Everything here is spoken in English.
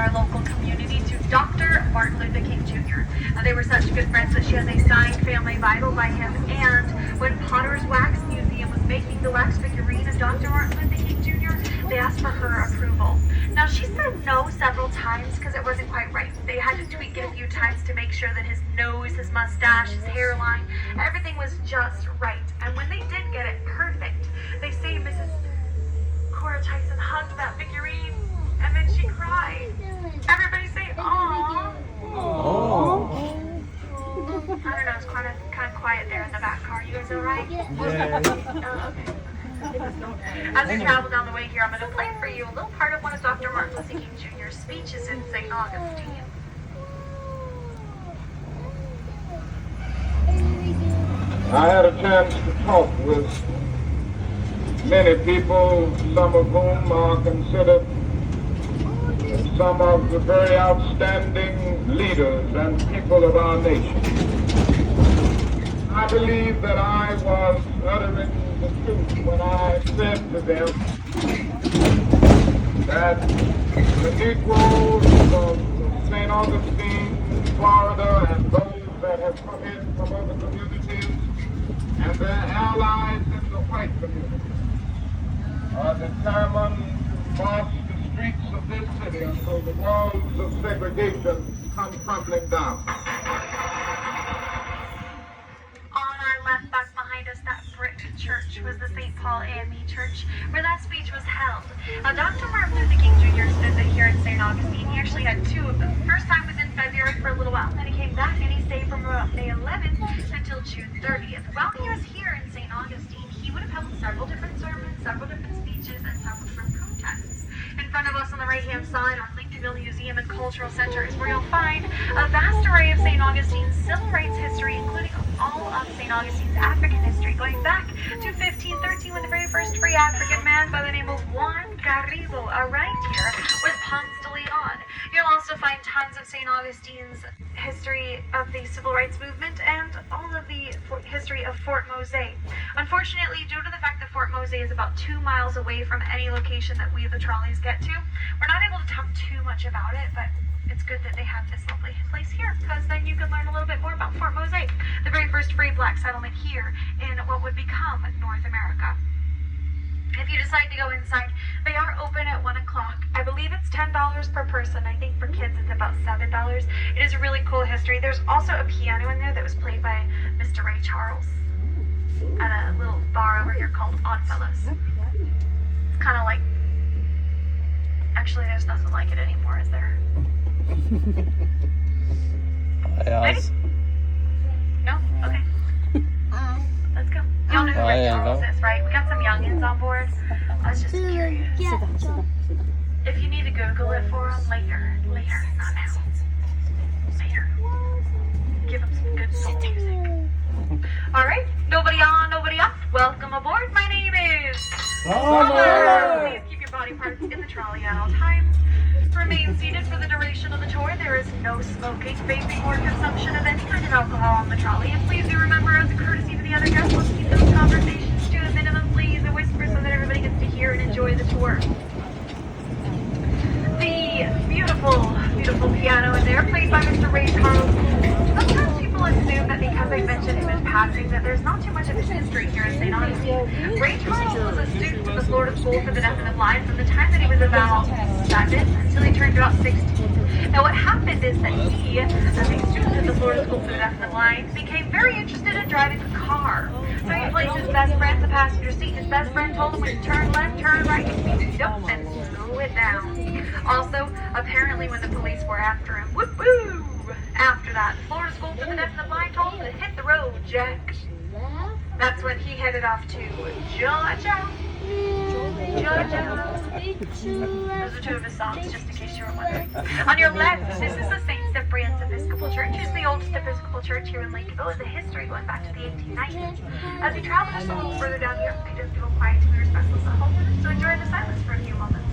our local community to Dr. Martin Luther King Jr. They were such good friends that she has a signed family Bible by him, and when Potter's Wax Museum was making the wax figurine of Dr. Martin Luther King Jr., they asked for her approval. Now, she said no several times because it wasn't quite right. They had to tweak it a few times to make sure that his nose, his mustache, his hairline, everything was just right. And when they did get it perfect, they say Mrs. Cora Tyson hugged that figurine, and then she cried. Everybody say, "Aww." Oh. I don't know, it's kind of quiet there in the back car. You guys all right? Yeah. Oh, okay. As we travel down the way here, I'm going to play for you a little part of one of Dr. Martin Luther King Jr.'s speeches in St. Augustine. I had a chance to talk with many people, some of whom are considered some of the very outstanding leaders and people of our nation. I believe that I was uttering the truth when I said to them that the Negroes of St. Augustine, Florida, and those that have come in from other communities and their allies in the white community are determined to march the streets of this city until the walls of segregation come crumbling down. Left back behind us, that brick church was the St. Paul AME Church where that speech was held. Dr. Martin Luther King Jr.'s visit here in St. Augustine, he actually had two of them. First time was in February for a little while, then he came back and he stayed from about May 11th until June 30th. While he was here in St. Augustine, he would have held several different sermons, several different speeches, and several different protests. In front of us on the right-hand side on Lincolnville Museum and Cultural Center is where you'll find a vast array of St. Augustine's civil rights history, including all of St. Augustine's African history, going back to 1513 when the very first free African man by the name of Juan Garrido arrived here with Ponce de Leon. You'll also find tons of St. Augustine's history of the civil rights movement and all of the history of Fort Mose. Unfortunately, due to the fact that Fort Mose is about 2 miles away from any location that we, the trolleys, get to, we're not able to talk too much about it, but it's good that they have this lovely place here, because then you can learn a little bit more about Fort Mose, the very first free black settlement here in what would become North America. If you decide to go inside, they are open at 1 o'clock. I believe it's $10 per person. I think for kids it's about $7. It is a really cool history. There's also a piano in there that was played by Mr. Ray Charles at a little bar over here called Oddfellows. It's kind of like, actually there's nothing like it anymore, is there? Ready? No? Okay. Let's go. Y'all know who Ray Charles is, right? We got some youngins on board. I was just curious. If you need to Google it for them later, not now. Later. Give them some good soul music. Alright, nobody on, nobody off. Welcome aboard. My name is Summer. Please keep your body parts in the trolley at all times. Remain seated for the duration of the tour. There is no smoking, vaping, or consumption of any kind of alcohol on the trolley. And please do remember, as a courtesy to the other guests, let's keep those conversations to a minimum, please, and whisper so that everybody gets to hear and enjoy the tour. The beautiful, beautiful piano in there, played by Mr. Ray Charles. Sometimes people assume that because I mentioned him in passing that there's not too much of his history here in St. Augustine. Ray Charles was a student at the Florida School for the Deaf and the Blind from the time that he was about 7 until he turned about 16. Now what happened is that he, as a student at the Florida School for the Deaf and the Blind, became very interested in driving a car. So he placed his best friend in the passenger seat. His best friend told him when to turn left, turn right, and nope, and slow it down. Also, apparently when the police were after him, whoop-woo! After that, Florida School for the Deaf and the Blind told him to hit the road, Jack. That's when he headed off to Georgia. Those are two of his songs, just in case you were wondering. On your left, this is the St. Cyprian's Episcopal Church. It's the oldest Episcopal church here in Lincolnville. It's a history going back to the 1890s. As we travel just a little further down here, it does get a little quiet to be respectful of the homeowners, so enjoy the silence for a few moments.